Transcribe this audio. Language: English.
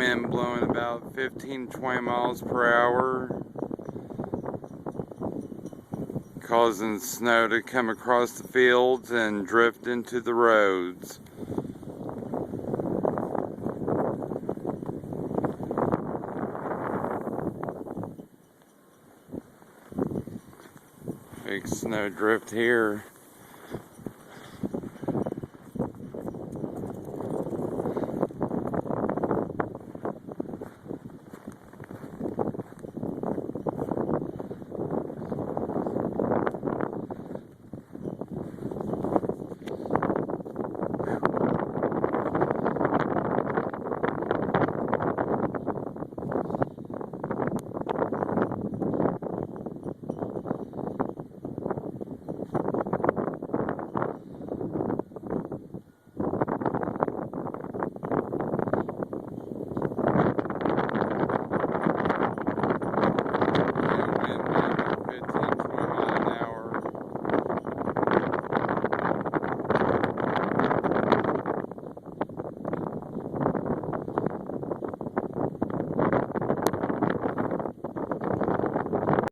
wind blowing about 15-20 miles per hour, causing snow to come across the fields and drift into the roads. Big snow drift here.